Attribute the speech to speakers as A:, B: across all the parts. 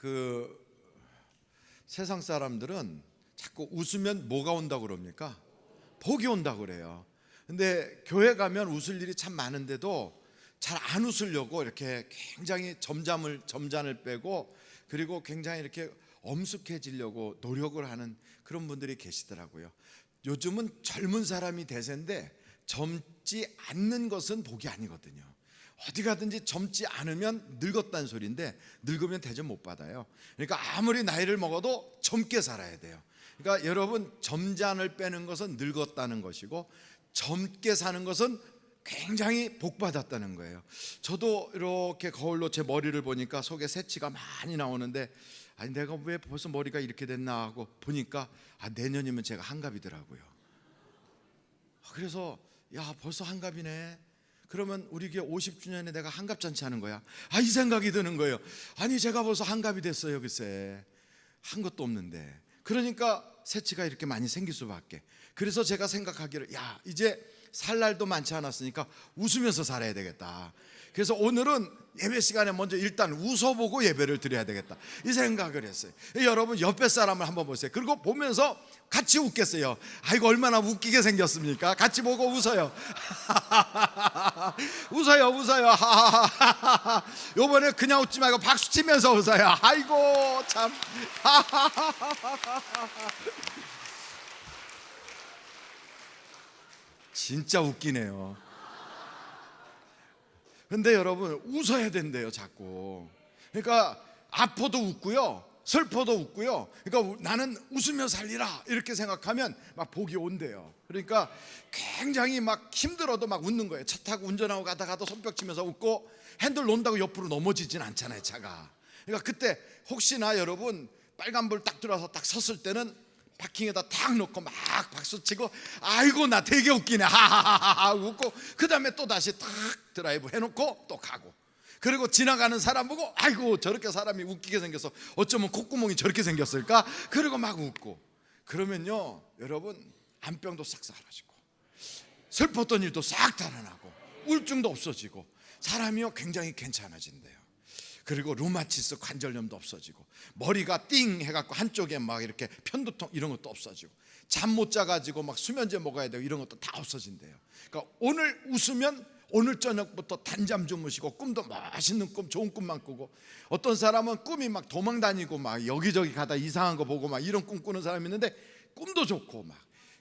A: 그 세상 사람들은 자꾸 웃으면 뭐가 온다고 그럽니까? 복이 온다고 그래요. 근데 교회 가면 웃을 일이 참 많은데도 잘 안 웃으려고 이렇게 굉장히 점잔을 빼고, 그리고 굉장히 이렇게 엄숙해지려고 노력을 하는 그런 분들이 계시더라고요. 요즘은 젊은 사람이 대세인데 젊지 않는 것은 복이 아니거든요. 어디 가든지 젊지 않으면 늙었다는 소리인데 늙으면 대접 못 받아요. 그러니까 아무리 나이를 먹어도 젊게 살아야 돼요. 그러니까 여러분, 점잔을 빼는 것은 늙었다는 것이고 젊게 사는 것은 굉장히 복받았다는 거예요. 저도 이렇게 거울로 제 머리를 보니까 속에 새치가 많이 나오는데, 아니 내가 왜 벌써 머리가 이렇게 됐나 하고 보니까 내년이면 제가 한갑이더라고요. 그래서 야, 벌써 한갑이네. 그러면 우리 교회 50주년에 내가 한갑잔치 하는 거야. 이 생각이 드는 거예요. 아니 제가 벌써 한갑이 됐어요. 글쎄 한 것도 없는데. 그러니까 새치가 이렇게 많이 생길 수밖에. 그래서 제가 생각하기를, 야, 이제 살 날도 많지 않았으니까 웃으면서 살아야 되겠다. 그래서 오늘은 예배 시간에 먼저 일단 웃어보고 예배를 드려야 되겠다, 이 생각을 했어요. 여러분 옆에 사람을 한번 보세요. 그리고 보면서 같이 웃겠어요. 아이고 얼마나 웃기게 생겼습니까? 같이 보고 웃어요. 웃어요. 요번에 그냥 웃지 말고 박수 치면서 웃어요. 아이고 참. 진짜 웃기네요. 근데 여러분, 웃어야 된대요 자꾸. 그러니까 아파도 웃고요, 슬퍼도 웃고요. 그러니까 나는 웃으며 살리라 이렇게 생각하면 막 복이 온대요. 그러니까 굉장히 막 힘들어도 막 웃는 거예요. 차 타고 운전하고 가다가도 손뼉 치면서 웃고, 핸들 놓는다고 옆으로 넘어지진 않잖아요 차가. 그러니까 그때 혹시나 여러분 빨간불 딱 들어와서 딱 섰을 때는 파킹에다 탁 놓고 막 박수치고, 아이고 나 되게 웃기네 하하하하 웃고, 그 다음에 또 다시 탁 드라이브 해놓고 또 가고, 그리고 지나가는 사람 보고 아이고 저렇게 사람이 웃기게 생겨서 어쩌면 콧구멍이 저렇게 생겼을까, 그리고 막 웃고. 그러면요 여러분, 암병도 싹 사라지고 슬펐던 일도 싹 달아나고 우울증도 없어지고 사람이요 굉장히 괜찮아진대요. 그리고 루마티스 관절염도 없어지고, 머리가 띵 해갖고 한쪽에 막 이렇게 편두통 이런 것도 없어지고, 잠 못 자가지고 막 수면제 먹어야 되고 이런 것도 다 없어진대요. 그러니까 오늘 웃으면 오늘 저녁부터 단잠 주무시고 꿈도 맛있는 꿈, 좋은 꿈만 꾸고, 어떤 사람은 꿈이 막 도망 다니고 막 여기저기 가다 이상한 거 보고 막 이런 꿈 꾸는 사람이 있는데 꿈도 좋고 막,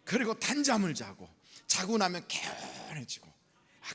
A: 그리고 단잠을 자고 나면 개운해지고,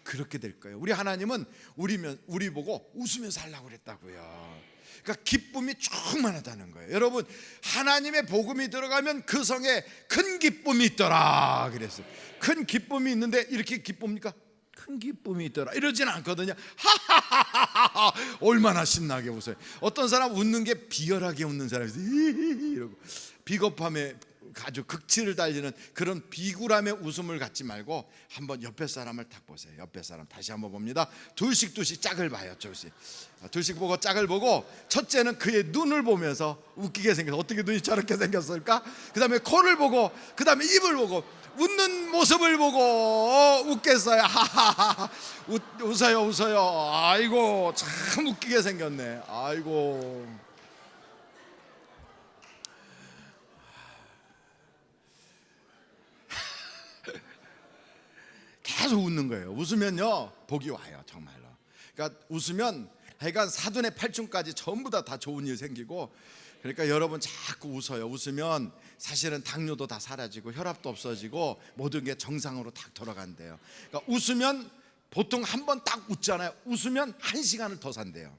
A: 그렇게 될 거예요. 우리 하나님은 우리 보고 웃으며 살라고 그랬다고요. 그러니까 기쁨이 충만하다는 거예요. 여러분, 하나님의 복음이 들어가면 그 성에 큰 기쁨이 있더라 그랬어요. 큰 기쁨이 있는데 이렇게 기쁩니까? 큰 기쁨이 있더라 이러진 않거든요. 하하하하 얼마나 신나게 웃어요. 어떤 사람 웃는 게 비열하게 웃는 사람이 있어요. 이러고 비겁함에 아주 극치를 달리는 그런 비굴함의 웃음을 갖지 말고 한번 옆에 사람을 딱 보세요. 옆에 사람 다시 한번 봅니다. 둘씩 짝을 봐요. 둘씩 보고 짝을 보고, 첫째는 그의 눈을 보면서 웃기게 생겨서, 어떻게 눈이 저렇게 생겼을까? 그 다음에 코를 보고, 그 다음에 입을 보고, 웃는 모습을 보고 웃겠어요. 하하하 웃어요. 아이고 참 웃기게 생겼네. 아이고. 계속 웃는 거예요. 웃으면요 복이 와요 정말로. 그러니까 웃으면 하여간 사돈의 팔촌까지 전부 다 좋은 일 생기고, 그러니까 여러분 자꾸 웃어요. 웃으면 사실은 당뇨도 다 사라지고 혈압도 없어지고 모든 게 정상으로 딱 돌아간대요. 그러니까 웃으면 보통 한 번 딱 웃잖아요. 웃으면 1시간을 더 산대요.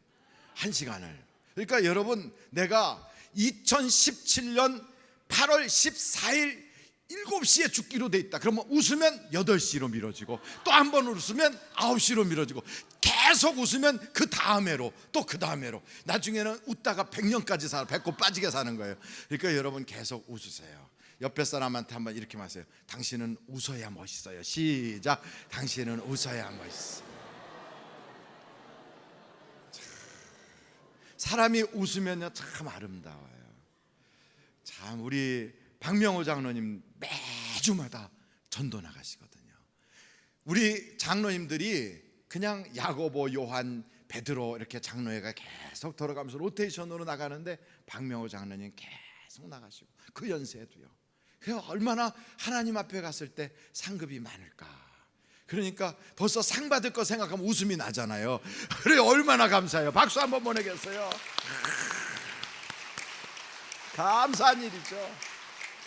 A: 1시간을. 그러니까 여러분, 내가 2017년 8월 14일 7시에 죽기로 돼 있다. 그러면 웃으면 8시로 미뤄지고, 또 한 번 웃으면 9시로 미뤄지고, 계속 웃으면 그 다음에로, 또 그 다음에로, 나중에는 웃다가 100년까지 살아, 배꼽 빠지게 사는 거예요. 그러니까 여러분 계속 웃으세요. 옆에 사람한테 한번 이렇게 말하세요. 당신은 웃어야 멋있어요. 시작. 당신은 웃어야 멋있어요. 사람이 웃으면요 참 아름다워요. 참 우리 박명호 장로님 매주마다 전도 나가시거든요. 우리 장로님들이 그냥 야고보, 요한, 베드로 이렇게 장로회가 계속 돌아가면서 로테이션으로 나가는데 박명호 장로님 계속 나가시고 그 연세도요. 얼마나 하나님 앞에 갔을 때 상급이 많을까. 그러니까 벌써 상 받을 거 생각하면 웃음이 나잖아요. 그래 얼마나 감사해요. 박수 한번 보내겠어요. 감사한 일이죠.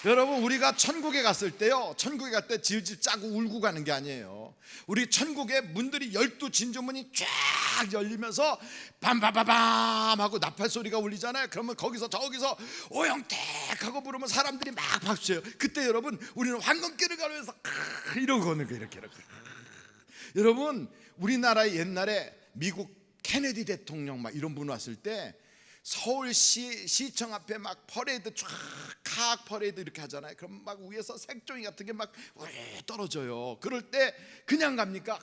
A: 여러분, 우리가 천국에 갔을 때요, 천국에 갈 때 질질 짜고 울고 가는 게 아니에요. 우리 천국의 문들이 12진주문이 쫙 열리면서 밤바바밤 하고 나팔 소리가 울리잖아요. 그러면 거기서 저기서 오영택 하고 부르면 사람들이 막 박수쳐요. 그때 여러분, 우리는 황금길을 가면서 이러고 가는 거예요. 이렇게. 여러분, 우리나라에 옛날에 미국 케네디 대통령 막 이런 분 왔을 때 서울시 시청 앞에 막 퍼레이드 쫙 퍼레이드 이렇게 하잖아요. 그럼 막 위에서 색종이 같은 게 막 떨어져요. 그럴 때 그냥 갑니까?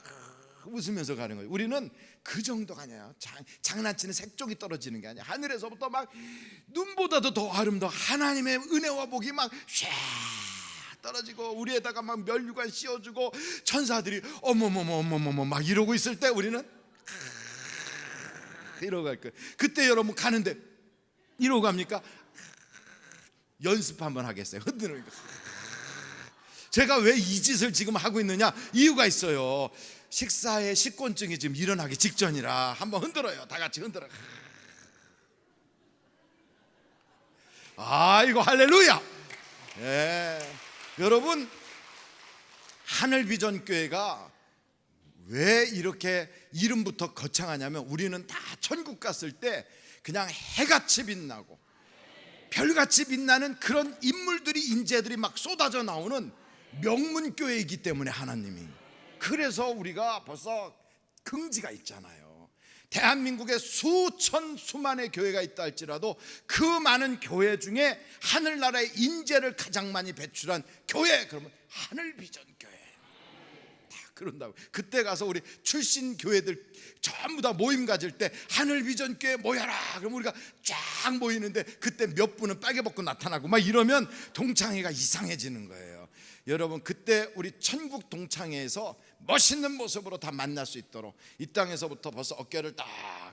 A: 웃으면서 가는 거예요. 우리는 그 정도가 아니에요. 장난치는 색종이 떨어지는 게 아니야. 하늘에서부터 막 눈보다도 더 아름다워 하나님의 은혜와 복이 막 쫙 떨어지고 우리에다가 막 면류관 씌워주고 천사들이 어머머머 막 이러고 있을 때 우리는 이러고 갈 거예요. 그때 여러분 가는데 이러고 갑니까? 연습 한번 하겠어요. 흔드는 거. 제가 왜 이 짓을 지금 하고 있느냐? 이유가 있어요. 식사에 식곤증이 지금 일어나기 직전이라 한번 흔들어요. 다 같이 흔들어. 이거 할렐루야. 예. 여러분, 하늘비전교회가 왜 이렇게 이름부터 거창하냐면 우리는 다 천국 갔을 때 그냥 해같이 빛나고 별같이 빛나는 그런 인물들이 인재들이 막 쏟아져 나오는 명문교회이기 때문에 하나님이, 그래서 우리가 벌써 긍지가 있잖아요. 대한민국에 수만의 교회가 있다 할지라도 그 많은 교회 중에 하늘나라의 인재를 가장 많이 배출한 교회, 그러면 하늘비전교회. 그런다고. 그때 가서 우리 출신 교회들 전부 다 모임 가질 때 하늘비전교회 모여라 그럼 우리가 쫙 모이는데 그때 몇 분은 빨개 벗고 나타나고 막 이러면 동창회가 이상해지는 거예요. 여러분, 그때 우리 천국 동창회에서 멋있는 모습으로 다 만날 수 있도록 이 땅에서부터 벌써 어깨를 딱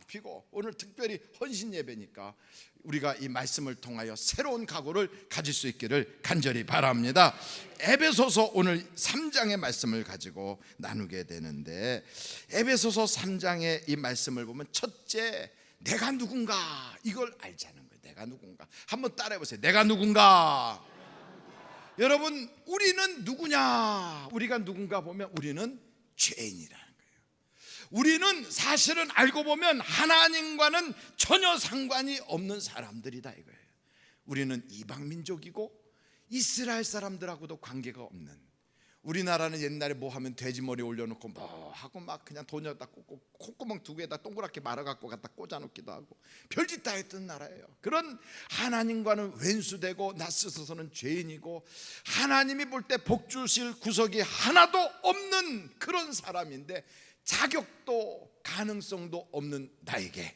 A: 펴고, 오늘 특별히 헌신 예배니까 우리가 이 말씀을 통하여 새로운 각오를 가질 수 있기를 간절히 바랍니다. 에베소서 오늘 3장의 말씀을 가지고 나누게 되는데, 에베소서 3장의 이 말씀을 보면 첫째, 내가 누군가 이걸 알자는 거예요. 내가 누군가. 한번 따라해 보세요. 내가 누군가. 여러분, 우리는 누구냐? 우리가 누군가 보면 우리는 죄인이라는 거예요. 우리는 사실은 알고 보면 하나님과는 전혀 상관이 없는 사람들이다 이거예요. 우리는 이방민족이고 이스라엘 사람들하고도 관계가 없는, 우리나라는 옛날에 뭐 하면 돼지머리 올려놓고 뭐 하고 막 그냥 돈에다 꽂고 콧구멍 두 개에다 동그랗게 말아갖고 갖다 꽂아놓기도 하고 별짓 다 했던 나라예요. 그런 하나님과는 왼수되고 나 스스로는 죄인이고 하나님이 볼 때 복 주실 구석이 하나도 없는 그런 사람인데, 자격도 가능성도 없는 나에게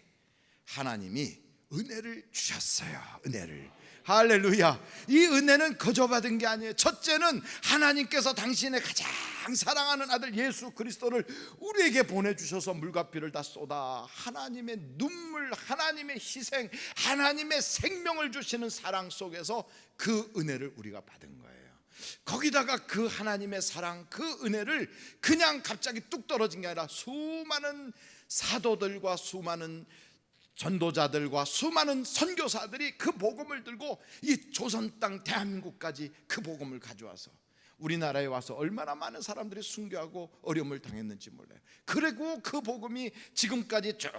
A: 하나님이 은혜를 주셨어요. 은혜를. 할렐루야. 이 은혜는 거저 받은 게 아니에요. 첫째는 하나님께서 당신의 가장 사랑하는 아들 예수 그리스도를 우리에게 보내주셔서 물과 피를 다 쏟아 하나님의 눈물, 하나님의 희생, 하나님의 생명을 주시는 사랑 속에서 그 은혜를 우리가 받은 거예요. 거기다가 그 하나님의 사랑, 그 은혜를 그냥 갑자기 뚝 떨어진 게 아니라 수많은 사도들과 수많은 전도자들과 수많은 선교사들이 그 복음을 들고 이 조선 땅 대한민국까지 그 복음을 가져와서 우리나라에 와서 얼마나 많은 사람들이 순교하고 어려움을 당했는지 몰라요. 그리고 그 복음이 지금까지 쭉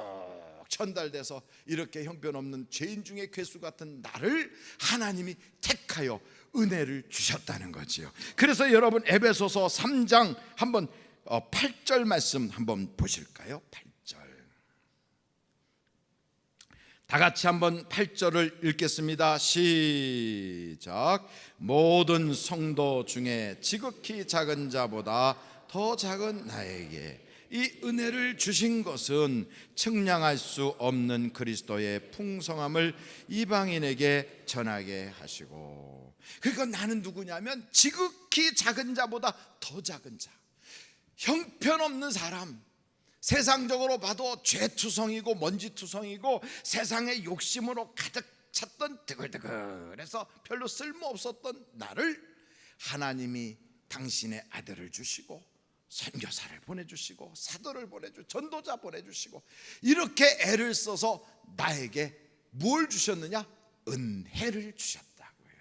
A: 전달돼서 이렇게 형편없는 죄인 중에 괴수 같은 나를 하나님이 택하여 은혜를 주셨다는 거지요. 그래서 여러분, 에베소서 3장 한번 8절 말씀 한번 보실까요? 8절. 다 같이 한번 8절을 읽겠습니다. 시작. 모든 성도 중에 지극히 작은 자보다 더 작은 나에게 이 은혜를 주신 것은 측량할 수 없는 그리스도의 풍성함을 이방인에게 전하게 하시고. 그러니까 나는 누구냐면 지극히 작은 자보다 더 작은 자, 형편없는 사람, 세상적으로 봐도 죄투성이고 먼지투성이고 세상의 욕심으로 가득 찼던 드글드글해서 별로 쓸모없었던 나를 하나님이 당신의 아들을 주시고 선교사를 보내주시고 사도를 보내주시고 전도자 보내주시고 이렇게 애를 써서 나에게 뭘 주셨느냐? 은혜를 주셨다고요.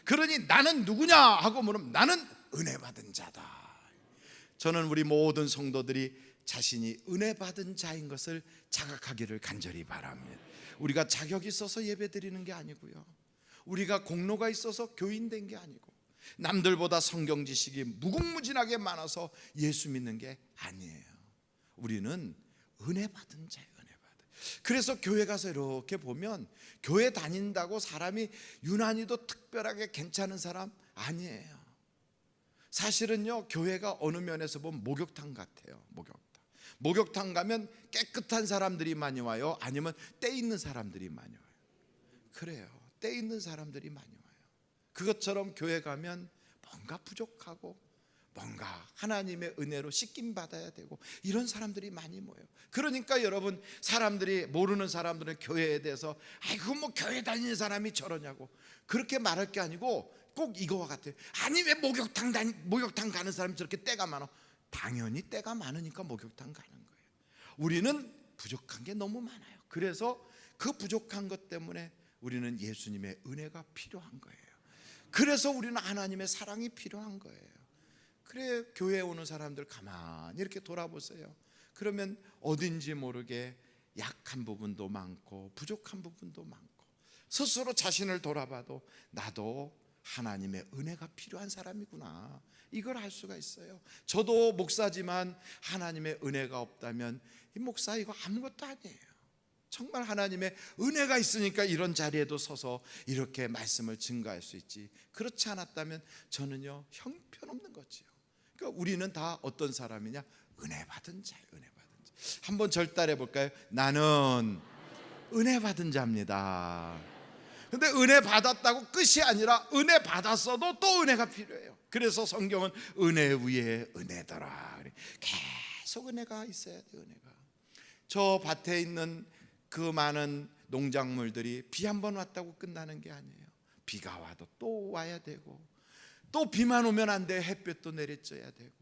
A: 그러니 나는 누구냐 하고 물으면 나는 은혜 받은 자다. 저는 우리 모든 성도들이 자신이 은혜 받은 자인 것을 자각하기를 간절히 바랍니다. 우리가 자격이 있어서 예배드리는 게 아니고요, 우리가 공로가 있어서 교인 된 게 아니고, 남들보다 성경 지식이 무궁무진하게 많아서 예수 믿는 게 아니에요. 우리는 은혜 받은 자예요. 은혜 받은. 그래서 교회 가서 이렇게 보면 교회 다닌다고 사람이 유난히도 특별하게 괜찮은 사람 아니에요. 사실은요, 교회가 어느 면에서 보면 목욕탕 같아요. 목욕탕 가면 깨끗한 사람들이 많이 와요? 아니면 때 있는 사람들이 많이 와요? 그래요. 때 있는 사람들이 많이 와요. 그것처럼 교회 가면 뭔가 부족하고 뭔가 하나님의 은혜로 씻김 받아야 되고 이런 사람들이 많이 모여요. 그러니까 여러분, 사람들이, 모르는 사람들은 교회에 대해서 아이고 뭐 교회 다니는 사람이 저러냐고 그렇게 말할 게 아니고 꼭 이거와 같아요. 아니 왜 목욕탕 가는 사람이 저렇게 때가 많아? 당연히 때가 많으니까 목욕탕 가는 거예요. 우리는 부족한 게 너무 많아요. 그래서 그 부족한 것 때문에 우리는 예수님의 은혜가 필요한 거예요. 그래서 우리는 하나님의 사랑이 필요한 거예요. 그래, 교회에 오는 사람들 가만히 이렇게 돌아보세요. 그러면 어딘지 모르게 약한 부분도 많고 부족한 부분도 많고, 스스로 자신을 돌아봐도 나도 하나님의 은혜가 필요한 사람이구나, 이걸 알 수가 있어요. 저도 목사지만 하나님의 은혜가 없다면 이 목사 이거 아무것도 아니에요. 정말 하나님의 은혜가 있으니까 이런 자리에도 서서 이렇게 말씀을 증거할 수 있지, 그렇지 않았다면 저는요 형편없는 거지요. 그러니까 우리는 다 어떤 사람이냐? 은혜 받은 자예요. 은혜 받은 자. 한번 절달해 볼까요? 나는 은혜 받은 자입니다. 근데 은혜 받았다고 끝이 아니라 은혜 받았어도 또 은혜가 필요해요. 그래서 성경은 은혜 위에 은혜더라, 계속 은혜가 있어야 돼요. 은혜가. 저 밭에 있는 그 많은 농작물들이 비 한 번 왔다고 끝나는 게 아니에요. 비가 와도 또 와야 되고, 또 비만 오면 안 돼. 햇볕도 내리쬐야 되고,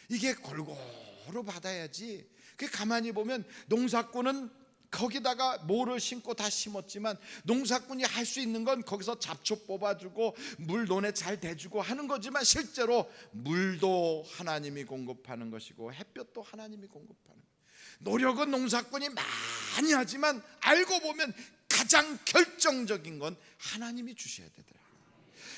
A: 이게 골고루 받아야지. 그 가만히 보면 농사꾼은 거기다가 모를 심고 다 심었지만 농사꾼이 할 수 있는 건 거기서 잡초 뽑아주고 물 논에 잘 대주고 하는 거지만, 실제로 물도 하나님이 공급하는 것이고 햇볕도 하나님이 공급하는 거예요. 노력은 농사꾼이 많이 하지만 알고 보면 가장 결정적인 건 하나님이 주셔야 되더라.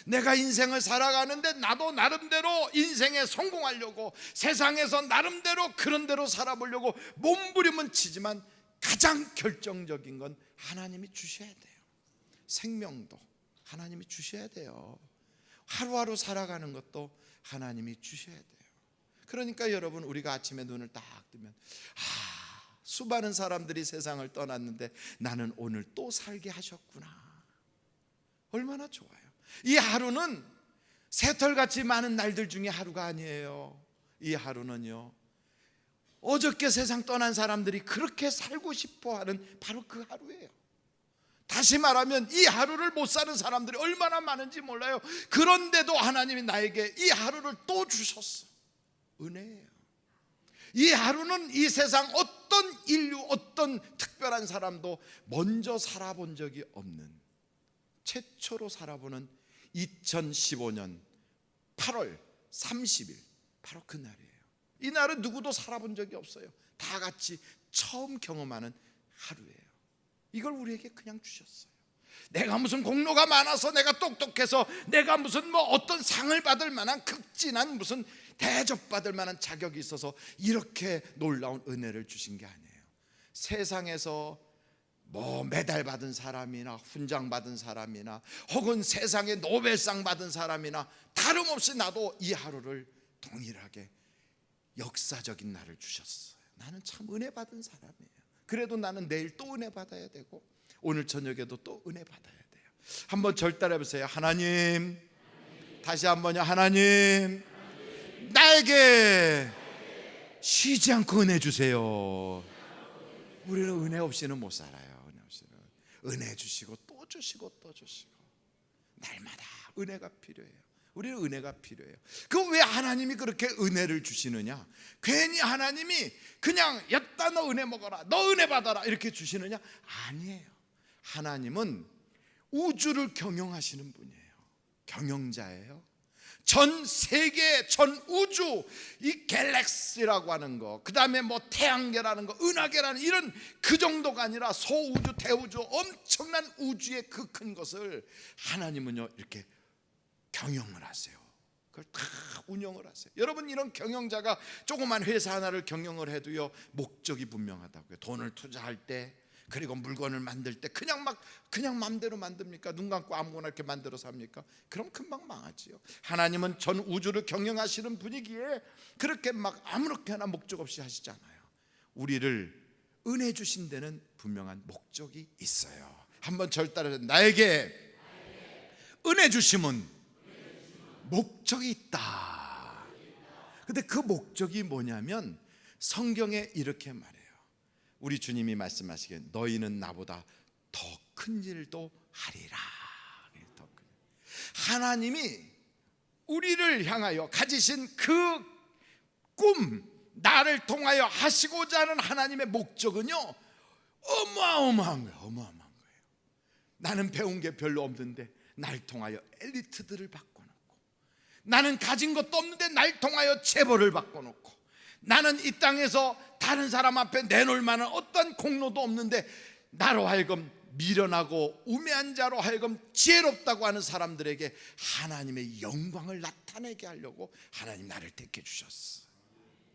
A: 내가 인생을 살아가는데 나도 나름대로 인생에 성공하려고 세상에서 나름대로 그런 대로 살아보려고 몸부림은 치지만 가장 결정적인 건 하나님이 주셔야 돼요. 생명도 하나님이 주셔야 돼요. 하루하루 살아가는 것도 하나님이 주셔야 돼요. 그러니까 여러분, 우리가 아침에 눈을 딱 뜨면 수많은 사람들이 세상을 떠났는데 나는 오늘 또 살게 하셨구나, 얼마나 좋아요. 이 하루는 새털같이 많은 날들 중에 하루가 아니에요. 이 하루는요, 어저께 세상 떠난 사람들이 그렇게 살고 싶어하는 바로 그 하루예요. 다시 말하면 이 하루를 못 사는 사람들이 얼마나 많은지 몰라요. 그런데도 하나님이 나에게 이 하루를 또 주셨어. 은혜예요. 이 하루는 이 세상 어떤 인류, 어떤 특별한 사람도 먼저 살아본 적이 없는, 최초로 살아보는 2015년 8월 30일, 바로 그 날이에요. 이 날은 누구도 살아본 적이 없어요. 다 같이 처음 경험하는 하루예요. 이걸 우리에게 그냥 주셨어요. 내가 무슨 공로가 많아서, 내가 똑똑해서, 내가 무슨 뭐 어떤 상을 받을 만한 극진한 무슨 대접받을 만한 자격이 있어서 이렇게 놀라운 은혜를 주신 게 아니에요. 세상에서 뭐 메달 받은 사람이나 훈장 받은 사람이나 혹은 세상에 노벨상 받은 사람이나 다름없이 나도 이 하루를 동일하게 역사적인 날을 주셨어요. 나는 참 은혜 받은 사람이에요. 그래도 나는 내일 또 은혜 받아야 되고 오늘 저녁에도 또 은혜 받아야 돼요. 한번 절달해 보세요. 하나님, 다시 한번요. 하나님, 나에게 쉬지 않고 은혜 주세요. 우리는 은혜 없이는 못 살아요. 은혜 없이는. 은혜 주시고 또 주시고 또 주시고, 날마다 은혜가 필요해요. 우리는 은혜가 필요해요. 그럼 왜 하나님이 그렇게 은혜를 주시느냐? 괜히 하나님이 그냥 여따 너 은혜 먹어라, 너 은혜 받아라 이렇게 주시느냐? 아니에요. 하나님은 우주를 경영하시는 분이에요. 경영자예요. 전 세계, 전 우주, 이 갤럭시라고 하는 거, 그 다음에 뭐 태양계라는 거, 은하계라는 이런 그 정도가 아니라 소우주, 대우주, 엄청난 우주의 그 큰 것을 하나님은요 이렇게 경영을 하세요. 그걸 다 운영을 하세요. 여러분, 이런 경영자가 조그만 회사 하나를 경영을 해도요 목적이 분명하다고요. 돈을 투자할 때, 그리고 물건을 만들 때 그냥 마음대로 만듭니까? 눈 감고 아무거나 이렇게 만들어서 합니까? 그럼 금방 망하지요. 하나님은 전 우주를 경영하시는 분이기에 그렇게 막 아무렇게나 목적 없이 하시잖아요. 우리를 은혜 주신 데는 분명한 목적이 있어요. 한번 절 따라서, 나에게 은혜 주심은 목적이 있다. 근데 그 목적이 뭐냐면 성경에 이렇게 말해요. 우리 주님이 말씀하시기에 너희는 나보다 더 큰 일도 하리라. 하나님이 우리를 향하여 가지신 그 꿈, 나를 통하여 하시고자 하는 하나님의 목적은요 어마어마한 거예요. 어마어마한 거예요. 나는 배운 게 별로 없는데 날 통하여 엘리트들을 바꿔놓고, 나는 가진 것도 없는데 날 통하여 재벌을 바꿔놓고, 나는 이 땅에서 다른 사람 앞에 내놓을 만한 어떤 공로도 없는데 나로 하여금 미련하고 우매한 자로 하여금 지혜롭다고 하는 사람들에게 하나님의 영광을 나타내게 하려고 하나님 나를 택해 주셨어.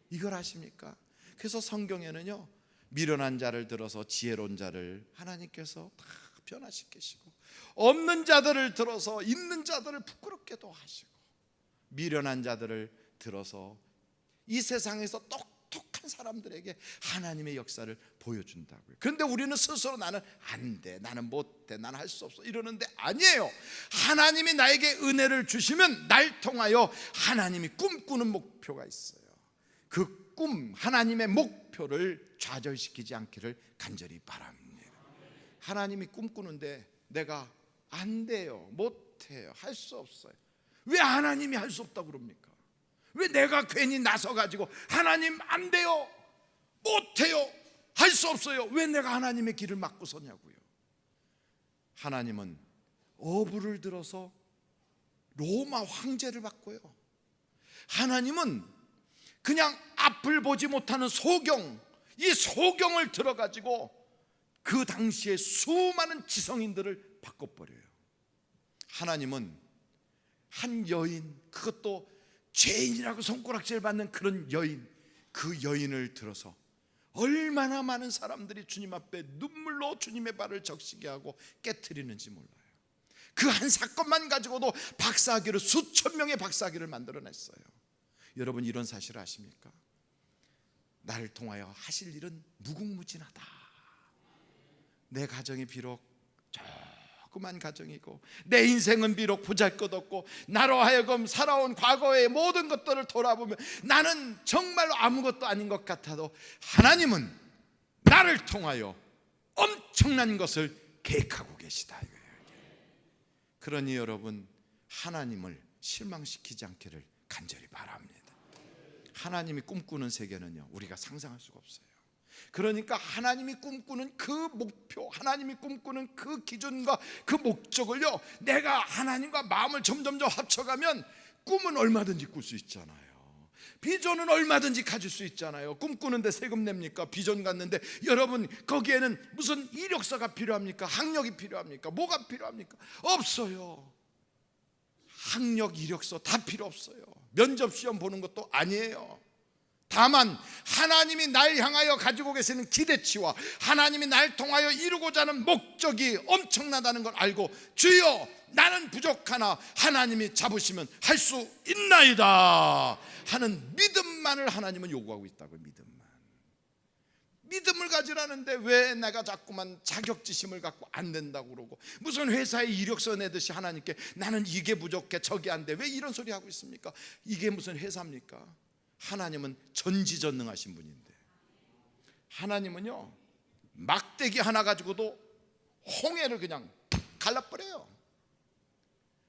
A: 이걸 아십니까? 그래서 성경에는요 미련한 자를 들어서 지혜로운 자를 하나님께서 다 변화시키시고, 없는 자들을 들어서 있는 자들을 부끄럽게도 하시고, 미련한 자들을 들어서 이 세상에서 똑똑한 사람들에게 하나님의 역사를 보여준다고요. 그런데 우리는 스스로 나는 안 돼, 나는 못 돼, 나는 할 수 없어 이러는데 아니에요. 하나님이 나에게 은혜를 주시면 날 통하여 하나님이 꿈꾸는 목표가 있어요. 그 꿈, 하나님의 목표를 좌절시키지 않기를 간절히 바랍니다. 하나님이 꿈꾸는데 내가 안 돼요, 못 해요, 할 수 없어요. 왜 하나님이 할 수 없다고 그럽니까? 왜 내가 괜히 나서가지고 하나님 안 돼요, 못해요, 할 수 없어요, 왜 내가 하나님의 길을 막고 서냐고요. 하나님은 어부를 들어서 로마 황제를 바꿔요. 하나님은 그냥 앞을 보지 못하는 소경, 이 소경을 들어가지고 그 당시에 수많은 지성인들을 바꿔버려요. 하나님은 한 여인, 그것도 죄인이라고 손가락질 받는 그런 여인, 그 여인을 들어서 얼마나 많은 사람들이 주님 앞에 눈물로 주님의 발을 적시게 하고 깨트리는지 몰라요. 그 한 사건만 가지고도 박사학위를, 수천 명의 박사학위를 만들어냈어요. 여러분, 이런 사실을 아십니까? 나를 통하여 하실 일은 무궁무진하다. 내 가정이 비록 조그만 가정이고, 내 인생은 비록 보잘것없고, 나로 하여금 살아온 과거의 모든 것들을 돌아보면 나는 정말로 아무것도 아닌 것 같아도 하나님은 나를 통하여 엄청난 것을 계획하고 계시다. 그러니 여러분, 하나님을 실망시키지 않기를 간절히 바랍니다. 하나님이 꿈꾸는 세계는요 우리가 상상할 수가 없어요. 그러니까 하나님이 꿈꾸는 그 목표, 하나님이 꿈꾸는 그 기준과 그 목적을요 내가 하나님과 마음을 점점점 합쳐가면 꿈은 얼마든지 꿀 수 있잖아요. 비전은 얼마든지 가질 수 있잖아요. 꿈꾸는데 세금 냅니까? 비전 갖는데 여러분 거기에는 무슨 이력서가 필요합니까? 학력이 필요합니까? 뭐가 필요합니까? 없어요. 학력, 이력서 다 필요 없어요. 면접 시험 보는 것도 아니에요. 다만 하나님이 날 향하여 가지고 계시는 기대치와 하나님이 날 통하여 이루고자 하는 목적이 엄청나다는 걸 알고, 주여 나는 부족하나 하나님이 잡으시면 할 수 있나이다 하는 믿음만을 하나님은 요구하고 있다고요. 믿음을 가지라는데 왜 내가 자꾸만 자격지심을 갖고 안 된다고 그러고, 무슨 회사에 이력서 내듯이 하나님께 나는 이게 부족해, 저게 안 돼, 왜 이런 소리 하고 있습니까? 이게 무슨 회사입니까? 하나님은 전지전능하신 분인데, 하나님은요 막대기 하나 가지고도 홍해를 그냥 갈라버려요.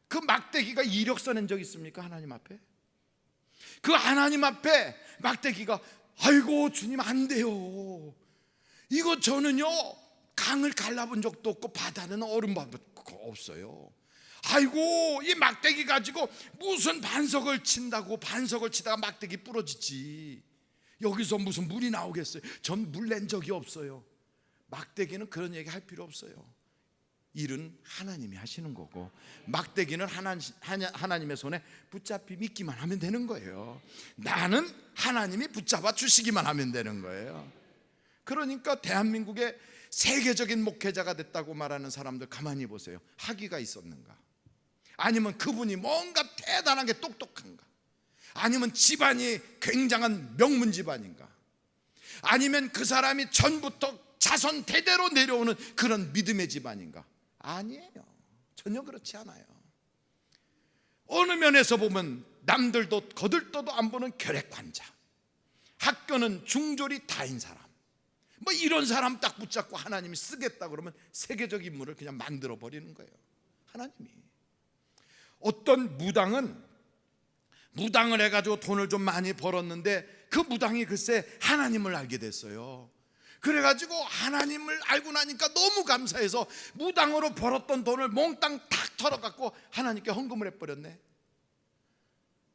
A: 그 막대기가 이력서 낸 적 있습니까? 하나님 앞에? 그 하나님 앞에 막대기가 아이고 주님 안 돼요, 이거 저는요 강을 갈라본 적도 없고 바다는 얼음 봐도 없어요. 아이고 이 막대기 가지고 무슨 반석을 친다고, 반석을 치다가 막대기 부러지지 여기서 무슨 물이 나오겠어요? 전 물 낸 적이 없어요. 막대기는 그런 얘기 할 필요 없어요. 일은 하나님이 하시는 거고, 막대기는 하나님의 손에 붙잡히 믿기만 하면 되는 거예요. 나는 하나님이 붙잡아 주시기만 하면 되는 거예요. 그러니까 대한민국의 세계적인 목회자가 됐다고 말하는 사람들 가만히 보세요. 학위가 있었는가? 아니면 그분이 뭔가 대단하게 똑똑한가? 아니면 집안이 굉장한 명문 집안인가? 아니면 그 사람이 전부터 자손 대대로 내려오는 그런 믿음의 집안인가? 아니에요. 전혀 그렇지 않아요. 어느 면에서 보면 남들도 거들떠도 안 보는 결핵환자, 학교는 중졸이 다인 사람, 뭐 이런 사람 딱 붙잡고 하나님이 쓰겠다 그러면 세계적 인물을 그냥 만들어 버리는 거예요. 하나님이. 어떤 무당은 무당을 해가지고 돈을 좀 많이 벌었는데 그 무당이 글쎄 하나님을 알게 됐어요. 그래가지고 하나님을 알고 나니까 너무 감사해서 무당으로 벌었던 돈을 몽땅 탁 털어갖고 하나님께 헌금을 해버렸네.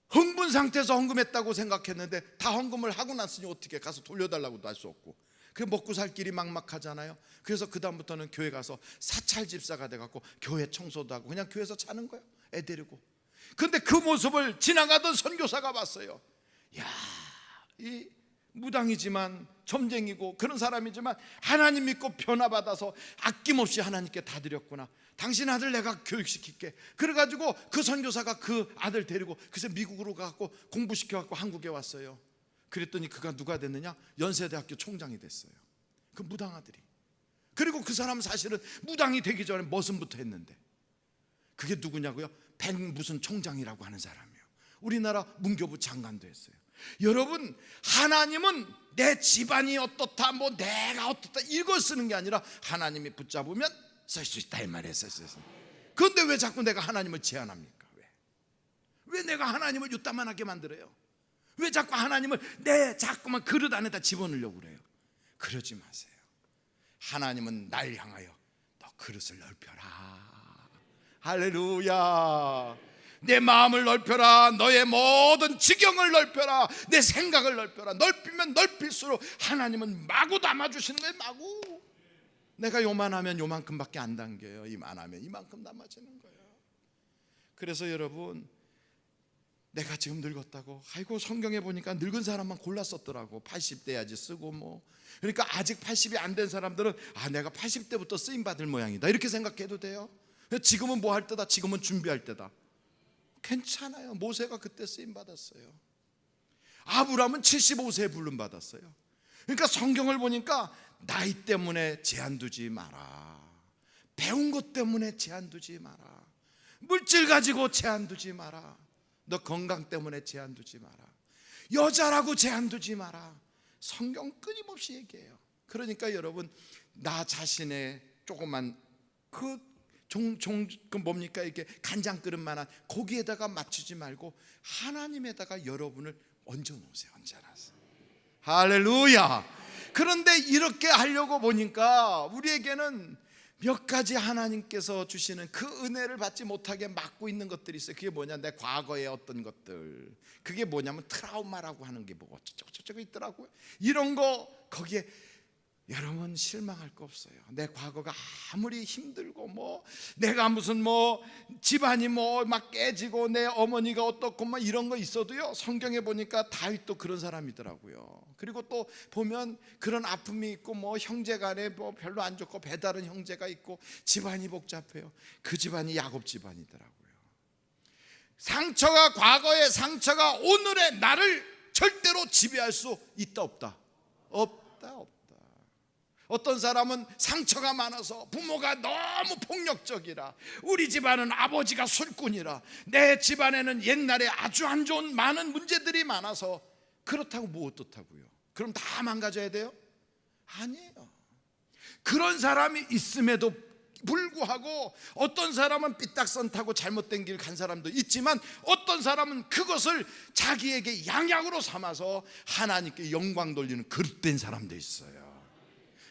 A: 흥분 상태에서 헌금했다고 생각했는데 다 헌금을 하고 났으니 어떻게 가서 돌려달라고도 할 수 없고, 그 먹고 살 길이 막막하잖아요. 그래서 그 다음부터는 교회 가서 사찰 집사가 돼갖고 교회 청소도 하고 그냥 교회에서 자는 거예요, 애 데리고. 근데 그 모습을 지나가던 선교사가 봤어요. 야, 이 무당이지만 점쟁이고 그런 사람이지만 하나님 믿고 변화받아서 아낌없이 하나님께 다 드렸구나. 당신 아들 내가 교육시킬게. 그래가지고 그 선교사가 그 아들 데리고 그래서 미국으로 가고 공부시켜갖고 한국에 왔어요. 그랬더니 그가 누가 됐느냐? 연세대학교 총장이 됐어요, 그 무당 아들이. 그리고 그 사람은 사실은 무당이 되기 전에 머슴부터 했는데, 그게 누구냐고요? 백 무슨 총장이라고 하는 사람이에요. 우리나라 문교부 장관도 했어요. 여러분, 하나님은 내 집안이 어떻다, 뭐 내가 어떻다 이걸 쓰는 게 아니라 하나님이 붙잡으면 쓸 수 있다 이 말이에요. 그런데 왜 자꾸 내가 하나님을 제한합니까? 왜 내가 하나님을 유따만하게 만들어요? 왜 자꾸 하나님을 내 자꾸만 그릇 안에다 집어넣으려고 그래요? 그러지 마세요. 하나님은 날 향하여 너 그릇을 넓혀라. 할렐루야. 내 마음을 넓혀라. 너의 모든 지경을 넓혀라. 내 생각을 넓혀라. 넓히면 넓힐수록 하나님은 마구 담아주시는 거예요. 마구. 내가 요만하면 요만큼밖에 안 담겨요. 이만하면 이만큼 담아지는 거예요. 그래서 여러분, 내가 지금 늙었다고, 아이고 성경에 보니까 늙은 사람만 골라 썼더라고. 80대야지 쓰고 뭐. 그러니까 아직 80이 안 된 사람들은 아, 내가 80대부터 쓰임받을 모양이다 이렇게 생각해도 돼요. 지금은 뭐 할 때다, 지금은 준비할 때다. 괜찮아요. 모세가 그때 쓰임받았어요. 아브라함은 75세에 부름받았어요. 그러니까 성경을 보니까 나이 때문에 제한 두지 마라, 배운 것 때문에 제한 두지 마라, 물질 가지고 제한 두지 마라, 너 건강 때문에 제한 두지 마라, 여자라고 제한 두지 마라. 성경 끊임없이 얘기해요. 그러니까 여러분, 나 자신의 조그만 그 뭡니까 이렇게 간장 그릇만한 고기에다가 맞추지 말고 하나님에다가 여러분을 얹어 놓으세요. 얹어놨어요. 할렐루야. 그런데 이렇게 하려고 보니까 우리에게는 몇 가지 하나님께서 주시는 그 은혜를 받지 못하게 막고 있는 것들이 있어요. 그게 뭐냐, 내 과거의 어떤 것들. 그게 뭐냐면 트라우마라고 하는 게 뭐고 저쩌고 있더라고요. 이런 거 거기에 여러분 실망할 거 없어요. 내 과거가 아무리 힘들고 뭐 내가 무슨 뭐 집안이 뭐 막 깨지고 내 어머니가 어떻고 뭐 이런 거 있어도요, 성경에 보니까 다윗도 그런 사람이더라고요. 그리고 또 보면 그런 아픔이 있고 뭐 형제간에 뭐 별로 안 좋고 배다른 형제가 있고 집안이 복잡해요. 그 집안이 야곱 집안이더라고요. 상처가, 과거의 상처가 오늘의 나를 절대로 지배할 수 있다 없다? 없다. 어떤 사람은 상처가 많아서 부모가 너무 폭력적이라, 우리 집안은 아버지가 술꾼이라, 내 집안에는 옛날에 아주 안 좋은 많은 문제들이 많아서 그렇다고 뭐 어떻다고요? 그럼 다 망가져야 돼요? 아니에요. 그런 사람이 있음에도 불구하고 어떤 사람은 삐딱선 타고 잘못된 길 간 사람도 있지만 어떤 사람은 그것을 자기에게 양약으로 삼아서 하나님께 영광 돌리는 그릇된 사람도 있어요.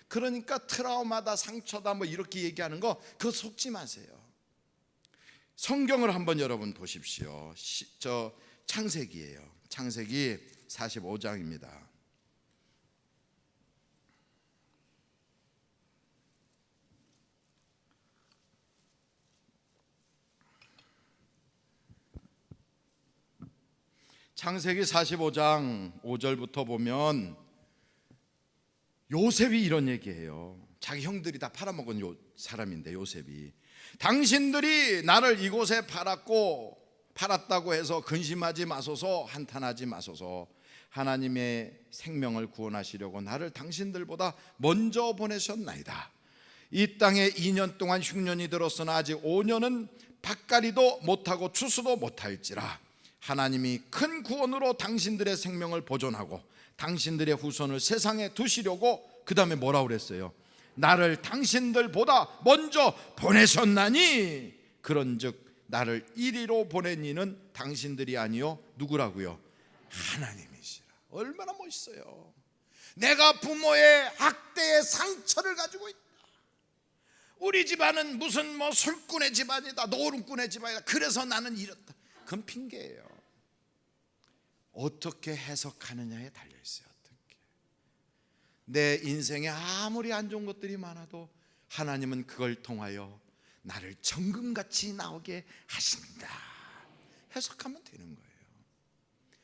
A: 그러니까 트라우마다, 상처다 뭐 이렇게 얘기하는 거 그거 속지 마세요. 성경을 한번 여러분 보십시오. 저 창세기예요. 창세기 45장입니다. 창세기 45장 5절부터 보면 요셉이 이런 얘기해요. 자기 형들이 다 팔아먹은 사람인데 요셉이, 당신들이 나를 이곳에 팔았다고 해서 근심하지 마소서, 한탄하지 마소서. 하나님의 생명을 구원하시려고 나를 당신들보다 먼저 보내셨나이다. 이 땅에 2년 동안 흉년이 들었으나 아직 5년은 밭갈이도 못하고 추수도 못할지라. 하나님이 큰 구원으로 당신들의 생명을 보존하고 당신들의 후손을 세상에 두시려고, 그 다음에 뭐라고 그랬어요? 나를 당신들보다 먼저 보내셨나니 그런즉 나를 이리로 보낸 이는 당신들이 아니요 누구라고요? 하나님이시라. 얼마나 멋있어요. 내가 부모의 학대의 상처를 가지고 있다. 우리 집안은 무슨 뭐 술꾼의 집안이다, 노름꾼의 집안이다, 그래서 나는 이렇다. 그건 핑계예요. 어떻게 해석하느냐에 달려있어요. 어떻게. 내 인생에 아무리 안 좋은 것들이 많아도 하나님은 그걸 통하여 나를 정금같이 나오게 하신다. 해석하면 되는 거예요.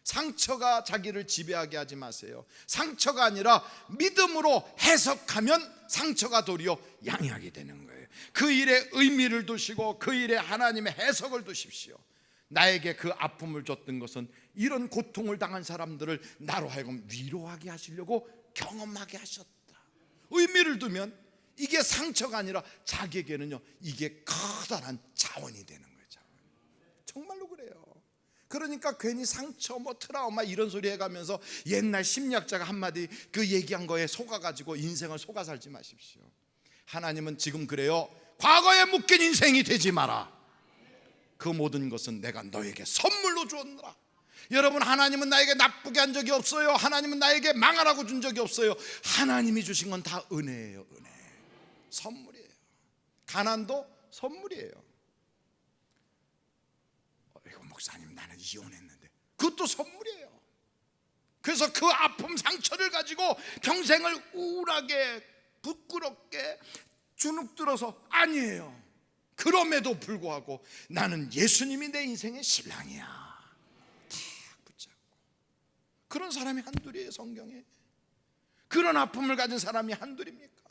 A: 상처가 자기를 지배하게 하지 마세요. 상처가 아니라 믿음으로 해석하면 상처가 도리어 양약이 되는 거예요. 그 일에 의미를 두시고 그 일에 하나님의 해석을 두십시오. 나에게 그 아픔을 줬던 것은 이런 고통을 당한 사람들을 나로 하여금 위로하게 하시려고 경험하게 하셨다. 의미를 두면 이게 상처가 아니라 자기에게는요, 이게 커다란 자원이 되는 거예요. 자원. 정말로 그래요. 그러니까 괜히 상처, 뭐 트라우마 이런 소리 해가면서 옛날 심리학자가 한마디 그 얘기한 거에 속아가지고 인생을 속아 살지 마십시오. 하나님은 지금 그래요. 과거에 묶인 인생이 되지 마라. 그 모든 것은 내가 너에게 선물로 주었노라. 여러분, 하나님은 나에게 나쁘게 한 적이 없어요. 하나님은 나에게 망하라고 준 적이 없어요. 하나님이 주신 건 다 은혜예요. 은혜, 선물이에요. 가난도 선물이에요. 이거 목사님, 나는 이혼했는데, 그것도 선물이에요. 그래서 그 아픔 상처를 가지고 평생을 우울하게 부끄럽게 주눅들어서, 아니에요. 그럼에도 불구하고 나는 예수님이 내 인생의 신랑이야. 탁 붙잡고. 그런 사람이 한둘이에요. 성경에. 그런 아픔을 가진 사람이 한둘입니까?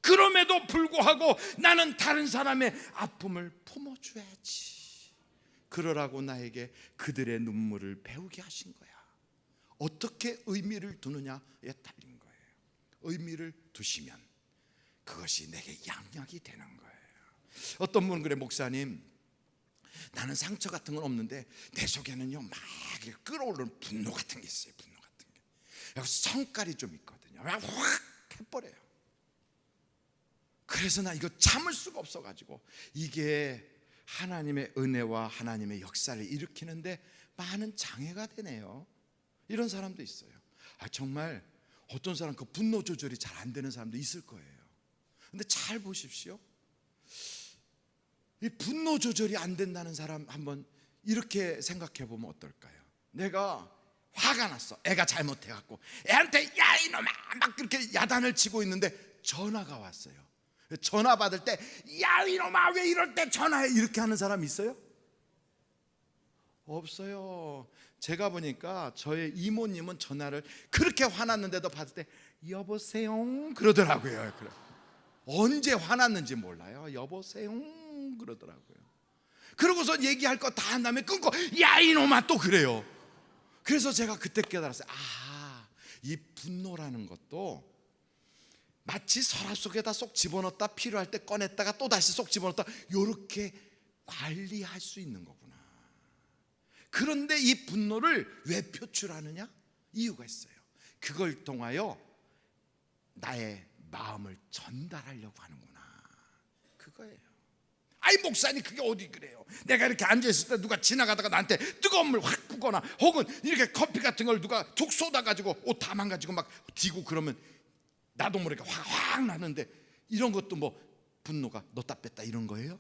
A: 그럼에도 불구하고 나는 다른 사람의 아픔을 품어줘야지. 그러라고 나에게 그들의 눈물을 배우게 하신 거야. 어떻게 의미를 두느냐에 달린 거예요. 의미를 두시면 그것이 내게 양약이 되는 거예요. 어떤 분은 그래, 목사님, 나는 상처 같은 건 없는데 내 속에는요 막 끓어오르는 분노 같은 게 있어요. 분노 같은 게. 여기서 성깔이 좀 있거든요. 확 해버려요. 그래서 나 이거 참을 수가 없어가지고, 이게 하나님의 은혜와 하나님의 역사를 일으키는데 많은 장애가 되네요. 이런 사람도 있어요. 정말 어떤 사람 그 분노 조절이 잘 안 되는 사람도 있을 거예요. 근데 잘 보십시오. 이 분노 조절이 안 된다는 사람 한번 이렇게 생각해 보면 어떨까요? 내가 화가 났어. 애가 잘못해갖고 애한테 야 이놈아 막 그렇게 야단을 치고 있는데 전화가 왔어요. 전화 받을 때 야 이놈아 왜 이럴 때 전화해, 이렇게 하는 사람 있어요? 없어요. 제가 보니까 저의 이모님은 전화를 그렇게 화났는데도 받을 때 여보세요 그러더라고요. 언제 화났는지 몰라요. 여보세요 그러더라고요. 그러고서 얘기할 거 다 한 다음에 끊고 야 이놈아 또 그래요. 그래서 제가 그때 깨달았어요. 이 분노라는 것도 마치 서랍 속에다 쏙 집어넣었다 필요할 때 꺼냈다가 또 다시 쏙 집어넣었다, 이렇게 관리할 수 있는 거구나. 그런데 이 분노를 왜 표출하느냐? 이유가 있어요. 그걸 통하여 나의 마음을 전달하려고 하는구나, 그거예요. 아이 목사님 그게 어디 그래요? 내가 이렇게 앉아있을 때 누가 지나가다가 나한테 뜨거운 물 확 붓거나 혹은 이렇게 커피 같은 걸 누가 툭 쏟아가지고 옷 다 망가지고 막 뒤고 그러면 나도 모르게 확 나는데 이런 것도 뭐 분노가 넣다 뺐다 이런 거예요?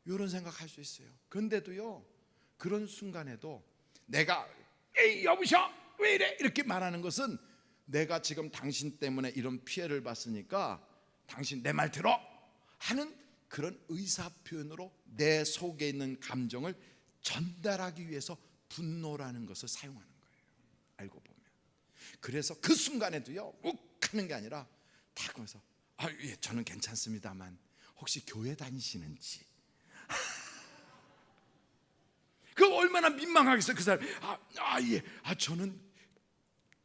A: 이런 생각할 수 있어요. 그런데도요, 그런 순간에도 내가 에이 여보셔 왜 이래 이렇게 말하는 것은 내가 지금 당신 때문에 이런 피해를 봤으니까 당신 내 말 들어 하는 그런 의사 표현으로 내 속에 있는 감정을 전달하기 위해서 분노라는 것을 사용하는 거예요, 알고 보면. 그래서 그 순간에도요, 욱 하는 게 아니라 딱 하면서 예, 저는 괜찮습니다만 혹시 교회 다니시는지. 그 얼마나 민망하겠어요, 그 사람. 예, 저는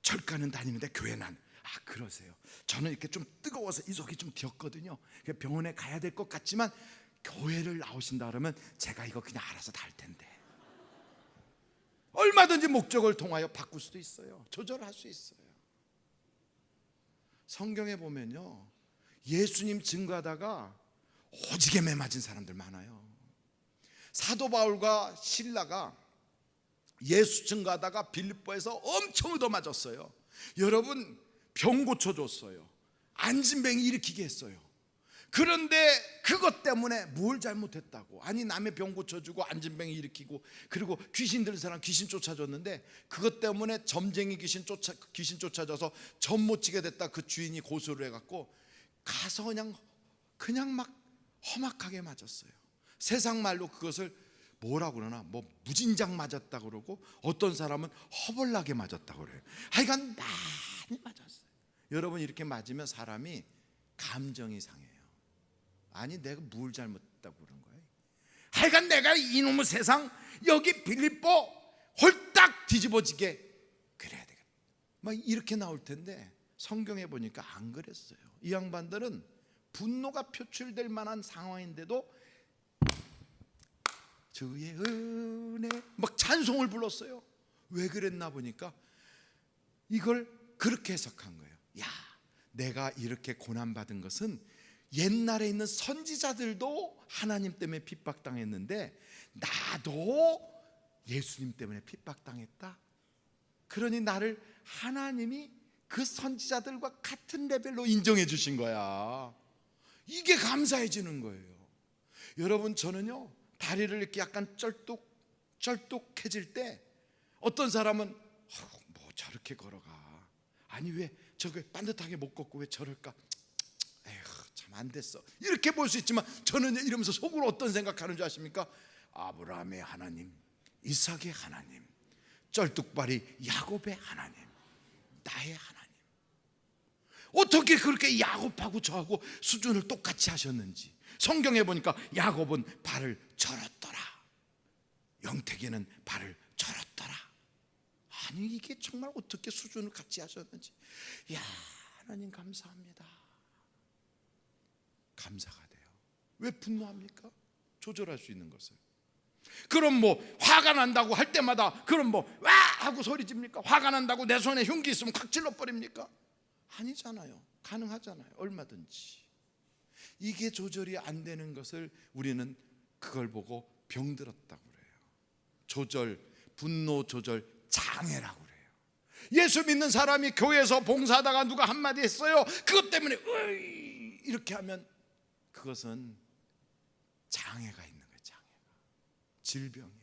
A: 절가는 다니는데 교회는 그러세요. 저는 이렇게 좀 뜨거워서 이 속이 좀 뒤었거든요. 병원에 가야 될 것 같지만 교회를 나오신다 그러면 제가 이거 그냥 알아서 다 할 텐데. 얼마든지 목적을 통하여 바꿀 수도 있어요. 조절할 수 있어요. 성경에 보면요, 예수님 증거하다가 오지게 매 맞은 사람들 많아요. 사도 바울과 실라가 예수 증거하다가 빌립보에서 엄청 얻어맞았어요. 여러분, 병 고쳐줬어요. 안진뱅이 일으키게 했어요. 그런데 그것 때문에 뭘 잘못했다고? 아니 남의 병 고쳐주고 안진뱅이 일으키고 그리고 귀신 들린 사람 귀신 쫓아줬는데 그것 때문에 점쟁이 귀신 쫓아줘서 점 못 치게 됐다. 그 주인이 고소를 해갖고 가서 그냥 막 험악하게 맞았어요. 세상 말로 그것을 뭐라고 그러나 뭐 무진장 맞았다 그러고 어떤 사람은 허벌나게 맞았다 그래요. 하여간 많이 맞았어요. 여러분, 이렇게 맞으면 사람이 감정이 상해요. 아니 내가 뭘 잘못했다고 그런 거예요? 하여간 내가 이놈의 세상 여기 빌립보 홀딱 뒤집어지게 그래야 되겠다 막 이렇게 나올 텐데 성경에 보니까 안 그랬어요. 이 양반들은 분노가 표출될 만한 상황인데도 주의 은혜 막 찬송을 불렀어요. 왜 그랬나 보니까 이걸 그렇게 해석한 거예요. 야, 내가 이렇게 고난받은 것은 옛날에 있는 선지자들도 하나님 때문에 핍박당했는데 나도 예수님 때문에 핍박당했다. 그러니 나를 하나님이 그 선지자들과 같은 레벨로 인정해 주신 거야. 이게 감사해지는 거예요. 여러분, 저는요 다리를 이렇게 약간 쩔뚝해질 때 어떤 사람은 뭐 저렇게 걸어가, 아니 왜 저게 반듯하게 못 걷고 왜 저럴까, 에휴 참 안 됐어, 이렇게 볼 수 있지만 저는 이러면서 속으로 어떤 생각하는 줄 아십니까? 아브라함의 하나님, 이삭의 하나님, 쩔뚝발이 야곱의 하나님, 나의 하나님, 어떻게 그렇게 야곱하고 저하고 수준을 똑같이 하셨는지. 성경에 보니까 야곱은 발을 절었더라, 영택이는 발을 절었더라. 아니 이게 정말 어떻게 수준을 같이 하셨는지. 야, 하나님 감사합니다. 감사가 돼요. 왜 분노합니까? 조절할 수 있는 것을. 그럼 뭐 화가 난다고 할 때마다 그럼 뭐 와 하고 소리 집니까? 화가 난다고 내 손에 흉기 있으면 확 찔러 버립니까? 아니잖아요. 가능하잖아요. 얼마든지. 이게 조절이 안 되는 것을 우리는 그걸 보고 병들었다고 그래요. 조절, 분노 조절 장애라고 그래요. 예수 믿는 사람이 교회에서 봉사하다가 누가 한마디 했어요. 그것 때문에 이렇게 하면 그것은 장애가 있는 거예요. 장애가. 질병이에요.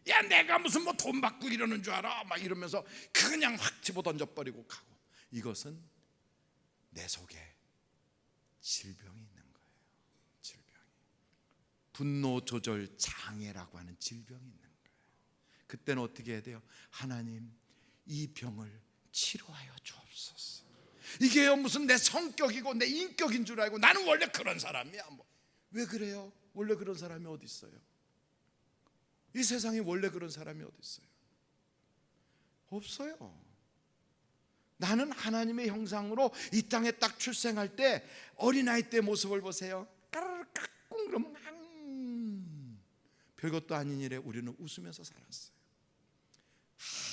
A: 야, 내가 무슨 뭐 돈 받고 이러는 줄 알아? 막 이러면서 그냥 확 집어던져 버리고 가고. 이것은 내 속에 질병이 있는 거예요. 질병이. 분노 조절 장애라고 하는 질병이 있는 거예요. 그때는 어떻게 해야 돼요? 하나님, 이 병을 치료하여 주옵소서. 이게 무슨 내 성격이고 내 인격인 줄 알고 나는 원래 그런 사람이야. 뭐. 왜 그래요? 원래 그런 사람이 어디 있어요? 이 세상에 원래 그런 사람이 어디 있어요? 없어요. 나는 하나님의 형상으로 이 땅에 딱 출생할 때 어린아이 때 모습을 보세요. 까르르 깍꿍 그러면 별것도 아닌 일에 우리는 웃으면서 살았어요.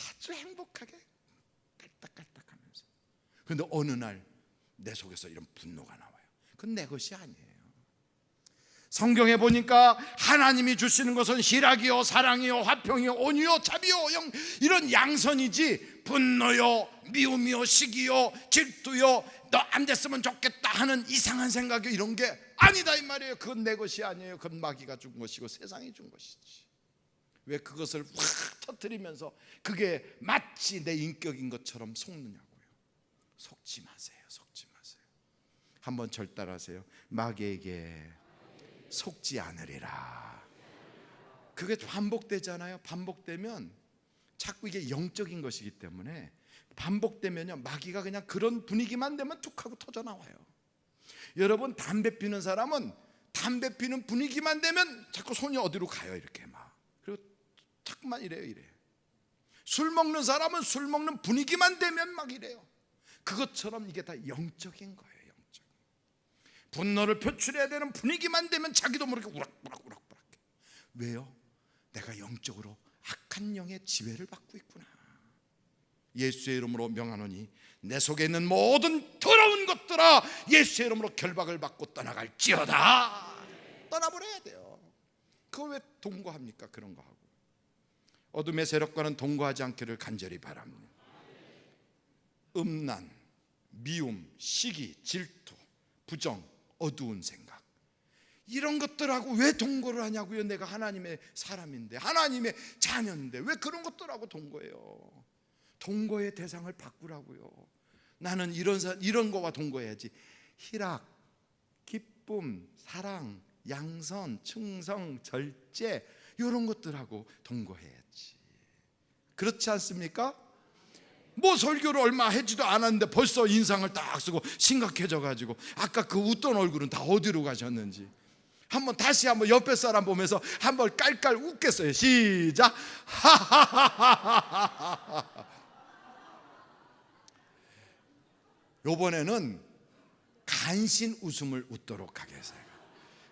A: 아주 행복하게 그런데 어느 날 내 속에서 이런 분노가 나와요. 그건 내 것이 아니에요. 성경에 보니까 하나님이 주시는 것은 희락이요 사랑이요 화평이요 온유요 자비요 이런 양선이지, 분노요 미움이요 시기요 질투요 너 안 됐으면 좋겠다 하는 이상한 생각이 이런 게 아니다 이 말이에요. 그건 내 것이 아니에요. 그건 마귀가 준 것이고 세상이 준 것이지. 왜 그것을 확 터뜨리면서 그게 마치 내 인격인 것처럼 속느냐고요. 속지 마세요. 속지 마세요. 한번 절 따라하세요. 마귀에게 속지 않으리라. 그게 반복되잖아요. 반복되면 자꾸 이게 영적인 것이기 때문에 반복되면요, 마귀가 그냥 그런 분위기만 되면 툭 하고 터져 나와요. 여러분, 담배 피는 사람은 담배 피는 분위기만 되면 자꾸 손이 어디로 가요. 이렇게 막. 그리고 자꾸만 이래요. 술 먹는 사람은 술 먹는 분위기만 되면 막 이래요. 그것처럼 이게 다 영적인 거예요. 영적. 분노를 표출해야 되는 분위기만 되면 자기도 모르게 우락부락. 왜요? 내가 영적으로 악한 영의 지배를 받고 있구나. 예수의 이름으로 명하노니 내 속에 있는 모든 더러운 것들아 예수의 이름으로 결박을 받고 떠나갈지어다. 떠나버려야 돼요. 그걸 왜 동거합니까? 그런 거 하고. 어둠의 세력과는 동거하지 않기를 간절히 바랍니다. 음란, 미움, 시기, 질투, 부정, 어두운 생각, 이런 것들하고 왜 동거를 하냐고요. 내가 하나님의 사람인데, 하나님의 자녀인데 왜 그런 것들하고 동거해요? 동거의 대상을 바꾸라고요. 나는 이런 거와 동거해야지. 희락, 기쁨, 사랑, 양선, 충성, 절제, 이런 것들하고 동거해야지. 그렇지 않습니까? 뭐 설교를 얼마 하지도 않았는데 벌써 인상을 딱 쓰고 심각해져 가지고 아까 그 웃던 얼굴은 다 어디로 가셨는지 다시 한번 옆에 사람 보면서 한번 깔깔 웃겠어요. 시작. 요번에는 간신 웃음을 웃도록 하겠어요.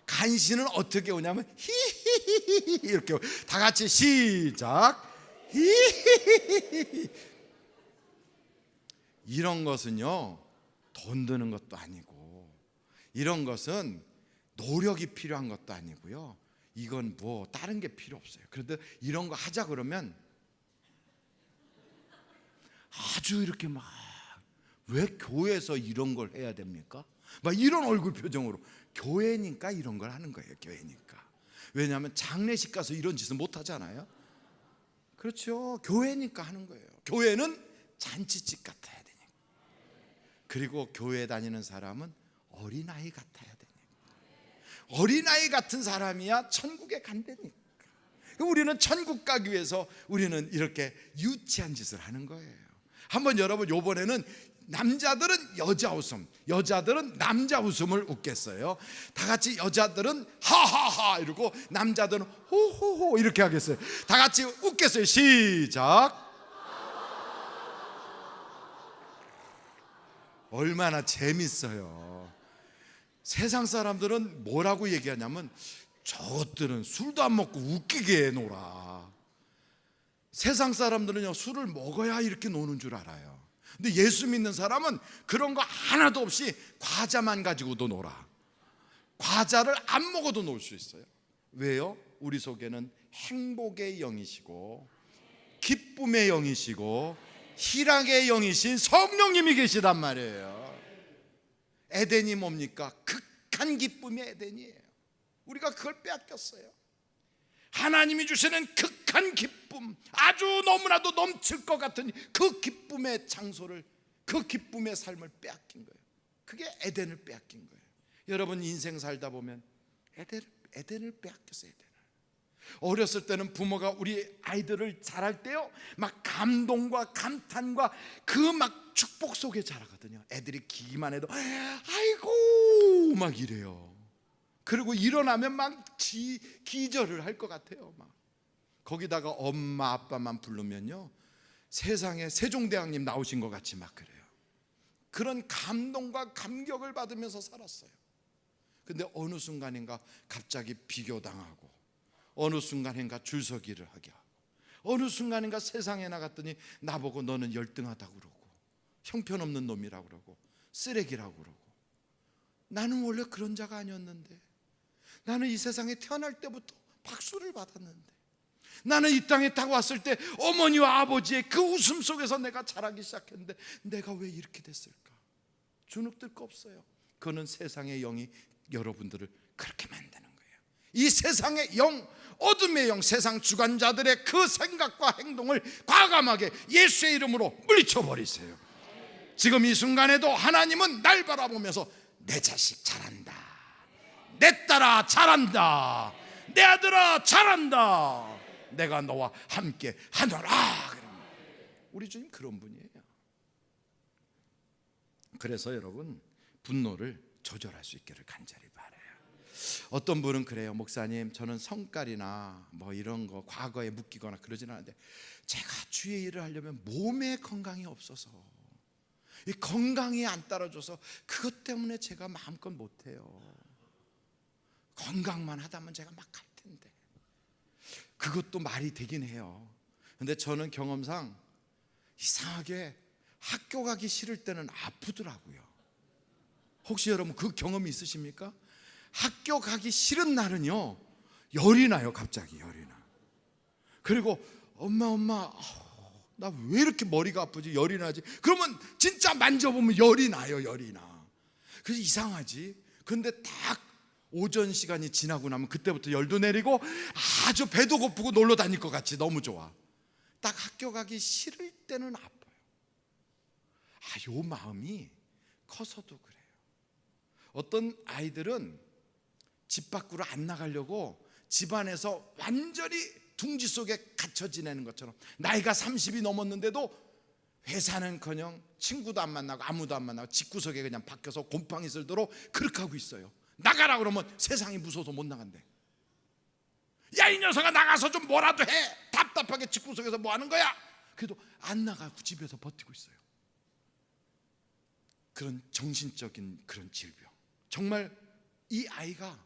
A: 간신은 어떻게 오냐면 히히히히 이렇게 다 같이 시작. 히히히히. 이런 것은요, 돈 드는 것도 아니고, 이런 것은 노력이 필요한 것도 아니고요, 이건 뭐 다른 게 필요 없어요. 그런데 이런 거 하자 그러면 아주 이렇게 막, 왜 교회에서 이런 걸 해야 됩니까? 막 이런 얼굴 표정으로. 교회니까 이런 걸 하는 거예요. 교회니까. 왜냐하면 장례식 가서 이런 짓은 못 하잖아요. 그렇죠. 교회니까 하는 거예요. 교회는 잔치집 같아야 되니까. 그리고 교회 다니는 사람은 어린아이 같아야 되니까. 어린아이 같은 사람이야 천국에 간다니까. 우리는 천국 가기 위해서 우리는 이렇게 유치한 짓을 하는 거예요. 한번 여러분, 요번에는 남자들은 여자 웃음, 여자들은 남자 웃음을 웃겠어요. 다 같이 여자들은 하하하 이러고 남자들은 호호호 이렇게 하겠어요. 다 같이 웃겠어요. 시작. 얼마나 재밌어요. 세상 사람들은 뭐라고 얘기하냐면 저것들은 술도 안 먹고 웃기게 놀아. 세상 사람들은요, 술을 먹어야 이렇게 노는 줄 알아요. 근데 예수 믿는 사람은 그런 거 하나도 없이 과자만 가지고도 놀아. 과자를 안 먹어도 놀 수 있어요. 왜요? 우리 속에는 행복의 영이시고 기쁨의 영이시고 희락의 영이신 성령님이 계시단 말이에요. 에덴이 뭡니까? 극한 기쁨의 에덴이에요. 우리가 그걸 빼앗겼어요. 하나님이 주시는 극한 기쁨, 아주 너무나도 넘칠 것 같은 그 기쁨의 장소를, 그 기쁨의 삶을 빼앗긴 거예요. 그게 에덴을 빼앗긴 거예요. 여러분, 인생 살다 보면 에덴을 빼앗겼어요. 에덴을. 어렸을 때는 부모가 우리 아이들을 자랄 때요, 막 감동과 감탄과 그 막 축복 속에 자라거든요. 애들이 기기만 해도 아이고 막 이래요. 그리고 일어나면 막 기절을 할 것 같아요. 막 거기다가 엄마 아빠만 부르면요, 세상에 세종대왕님 나오신 것 같이 막 그래요. 그런 감동과 감격을 받으면서 살았어요. 근데 어느 순간인가 갑자기 비교당하고, 어느 순간인가 줄서기를 하게 하고, 어느 순간인가 세상에 나갔더니 나보고 너는 열등하다고 그러고, 형편없는 놈이라고 그러고 쓰레기라고 그러고. 나는 원래 그런 자가 아니었는데, 나는 이 세상에 태어날 때부터 박수를 받았는데, 나는 이 땅에 딱 왔을 때 어머니와 아버지의 그 웃음 속에서 내가 자라기 시작했는데 내가 왜 이렇게 됐을까? 주눅들 거 없어요. 그거는 세상의 영이 여러분들을 그렇게 만드는 거예요. 이 세상의 영, 어둠의 영, 세상 주관자들의 그 생각과 행동을 과감하게 예수의 이름으로 물리쳐버리세요. 지금 이 순간에도 하나님은 날 바라보면서 내 자식 잘한다, 내 딸아 잘한다, 내 아들아 잘한다, 내가 너와 함께 하노라. 우리 주님 그런 분이에요. 그래서 여러분, 분노를 조절할 수 있기를 간절히 바라요. 어떤 분은 그래요. 목사님, 저는 성깔이나 뭐 이런 거 과거에 묶이거나 그러진 않은데 제가 주의 일을 하려면 몸에 건강이 없어서, 이 건강이 안 따라줘서 그것 때문에 제가 마음껏 못해요. 건강만 하다면 제가 막 할 텐데. 그것도 말이 되긴 해요. 근데 저는 경험상 이상하게 학교 가기 싫을 때는 아프더라고요. 혹시 여러분 그 경험이 있으십니까? 학교 가기 싫은 날은요, 열이 나요. 갑자기 열이 나. 그리고 엄마 나 왜 이렇게 머리가 아프지? 열이 나지? 그러면 진짜 만져보면 열이 나요. 열이 나. 그래서 이상하지. 근데 딱 오전 시간이 지나고 나면 그때부터 열도 내리고 아주 배도 고프고 놀러 다닐 것 같이 너무 좋아. 딱 학교 가기 싫을 때는 아파요. 요 마음이 커서도 그래요. 어떤 아이들은 집 밖으로 안 나가려고 집안에서 완전히 둥지 속에 갇혀 지내는 것처럼, 나이가 30이 넘었는데도 회사는커녕 친구도 안 만나고 아무도 안 만나고 집구석에 그냥 박혀서 곰팡이 쓸도록 그렇게 하고 있어요. 나가라 그러면 세상이 무서워서 못 나간대. 야, 이 녀석아, 나가서 좀 뭐라도 해. 답답하게 집구석에서 뭐 하는 거야? 그래도 안 나가고 집에서 버티고 있어요. 그런 정신적인 그런 질병. 정말 이 아이가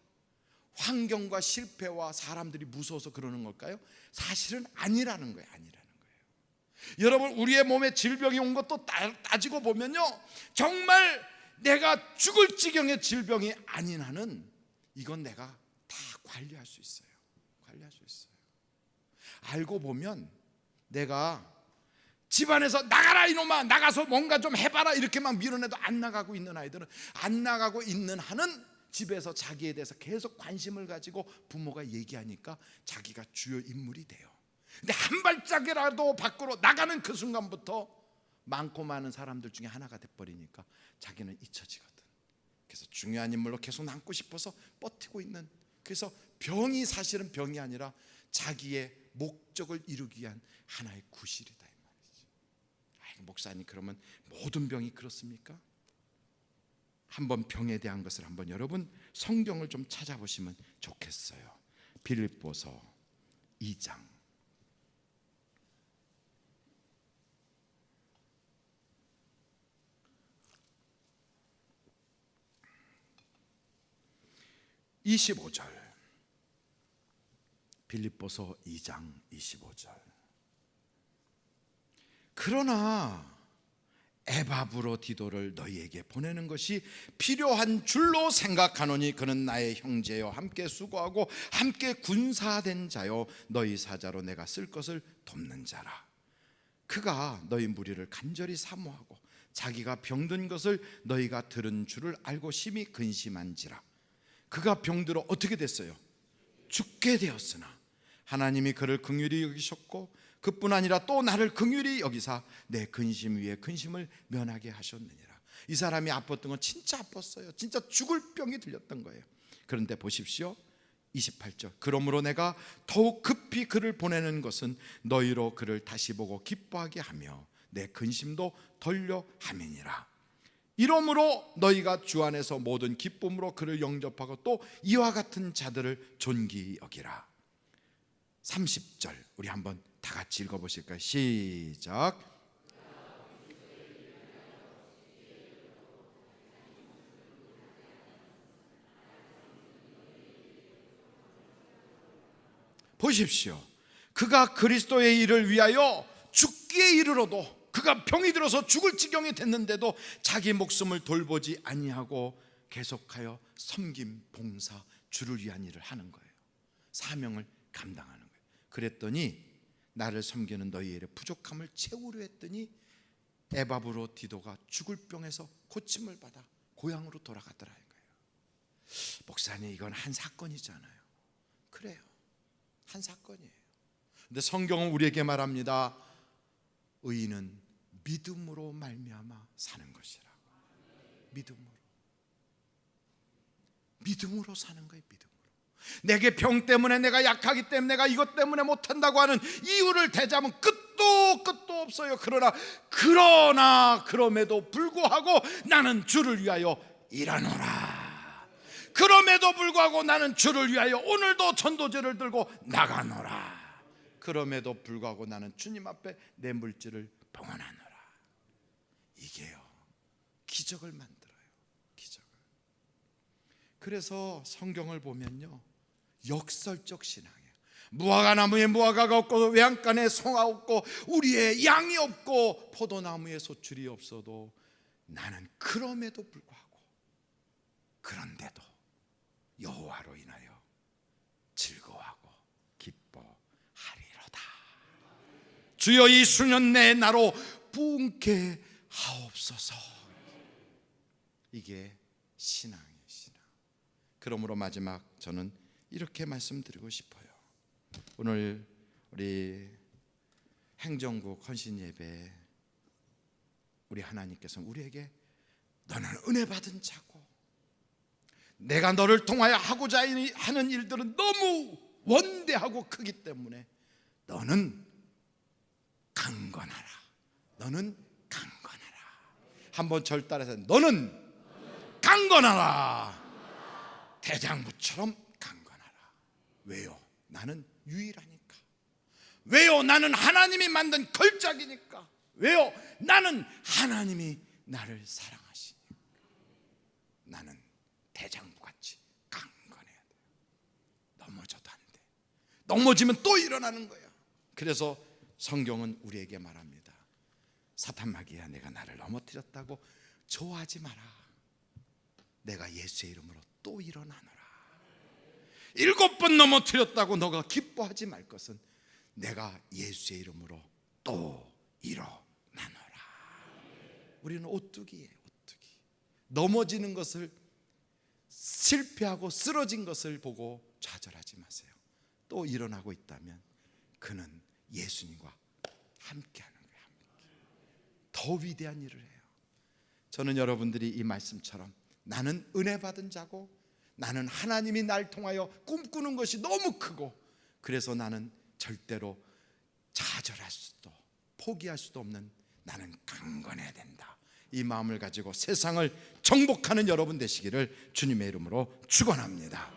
A: 환경과 실패와 사람들이 무서워서 그러는 걸까요? 사실은 아니라는 거예요. 아니라는 거예요. 여러분, 우리의 몸에 질병이 온 것도 따지고 보면요, 정말 내가 죽을 지경의 질병이 아닌 한은 이건 내가 다 관리할 수 있어요. 관리할 수 있어요. 알고 보면 내가 집안에서 나가라 이놈아, 나가서 뭔가 좀 해봐라 이렇게 막 밀어내도 안 나가고 있는 아이들은, 안 나가고 있는 한은 집에서 자기에 대해서 계속 관심을 가지고 부모가 얘기하니까 자기가 주요 인물이 돼요. 근데 한 발짝이라도 밖으로 나가는 그 순간부터 많고 많은 사람들 중에 하나가 돼버리니까 자기는 잊혀지거든. 그래서 중요한 인물로 계속 남고 싶어서 버티고 있는, 그래서 병이 사실은 병이 아니라 자기의 목적을 이루기 위한 하나의 구실이다 이 말이지. 목사님, 그러면 모든 병이 그렇습니까? 한번 병에 대한 것을 한번 여러분 성경을 좀 찾아보시면 좋겠어요. 빌립보서 2장 25절. 빌립보서 2장 25절. 그러나 에바브로디도를 너희에게 보내는 것이 필요한 줄로 생각하노니 그는 나의 형제여, 함께 수고하고 함께 군사된 자요, 너희 사자로 내가 쓸 것을 돕는 자라. 그가 너희 무리를 간절히 사모하고 자기가 병든 것을 너희가 들은 줄을 알고 심히 근심한지라. 그가 병들어 어떻게 됐어요? 죽게 되었으나 하나님이 그를 긍휼히 여기셨고 그뿐 아니라 또 나를 긍휼히 여기사 내 근심 위에 근심을 면하게 하셨느니라. 이 사람이 아팠던 건 진짜 아팠어요. 진짜 죽을 병이 들렸던 거예요. 그런데 보십시오, 28절. 그러므로 내가 더욱 급히 그를 보내는 것은 너희로 그를 다시 보고 기뻐하게 하며 내 근심도 덜려 함이니라. 이러므로 너희가 주 안에서 모든 기쁨으로 그를 영접하고 또 이와 같은 자들을 존귀히 여기라. 30절 우리 한번 다 같이 읽어보실까요? 시작. 보십시오, 그가 그리스도의 일을 위하여 죽기에 이르러도, 그가 그가 병이 들어서 죽을 지경이 됐는데도 자기 목숨을 돌보지 아니하고 계속하여 섬김, 봉사, 주를 위한 일을 하는 거예요. 사명을 감당하는 거예요. 그랬더니 나를 섬기는 너희 일의 부족함을 채우려 했더니 에바브로디도가 죽을 병에서 고침을 받아 고향으로 돌아갔더라 이거예요. 목사님, 이건 한 사건이잖아요. 그래요, 한 사건이에요. 근데 성경은 우리에게 말합니다. 의인은 믿음으로 말미암아 사는 것이라고. 믿음으로 사는 거예요. 믿음으로. 내게 병 때문에, 내가 약하기 때문에, 내가 이것 때문에 못한다고 하는 이유를 대자면 끝도 없어요. 그럼에도 불구하고 나는 주를 위하여 일하노라. 그럼에도 불구하고 나는 주를 위하여 오늘도 전도제를 들고 나가노라. 그럼에도 불구하고 나는 주님 앞에 내 물질을 봉헌하노라. 이게요, 기적을 만들어요. 기적을. 그래서 성경을 보면요, 역설적 신앙이에요. 무화과 나무에 무화과가 없고 외양간에 송아 없고 우리의 양이 없고 포도나무에 소출이 없어도 나는 그럼에도 불구하고, 그런데도 여호와로 인하여 즐거워하고 기뻐하리로다. 주여, 이 수년 내에 나로 부흥케 하옵소서. 이게 신앙이에요, 신앙. 그러므로 마지막 저는 이렇게 말씀드리고 싶어요. 오늘 우리 행정국 헌신 예배, 우리 하나님께서 우리에게 너는 은혜 받은 자고 내가 너를 통하여 하고자 하는 일들은 너무 원대하고 크기 때문에 너는 강건하라. 너는 강건하라. 한번 절 따라서 너는 강건하라. 대장부처럼 강건하라. 왜요? 나는 유일하니까. 왜요? 나는 하나님이 만든 걸작이니까. 왜요? 나는 하나님이 나를 사랑하시니까. 나는 대장부같이 강건해야 돼요. 넘어져도 안 돼. 넘어지면 또 일어나는 거야. 그래서 성경은 우리에게 말합니다. 사탄 마귀야, 내가 나를 넘어뜨렸다고 좋아하지 마라. 내가 예수의 이름으로 또 일어나노라. 7번 넘어뜨렸다고 너가 기뻐하지 말 것은 내가 예수의 이름으로 또 일어나노라. 우리는 오뚜기예요, 오뚜기. 넘어지는 것을, 실패하고 쓰러진 것을 보고 좌절하지 마세요. 또 일어나고 있다면 그는 예수님과 함께하는 거예요. 더 위대한 일을 해요. 저는 여러분들이 이 말씀처럼 나는 은혜 받은 자고 나는 하나님이 날 통하여 꿈꾸는 것이 너무 크고 그래서 나는 절대로 좌절할 수도 포기할 수도 없는, 나는 강건해야 된다, 이 마음을 가지고 세상을 정복하는 여러분 되시기를 주님의 이름으로 축원합니다.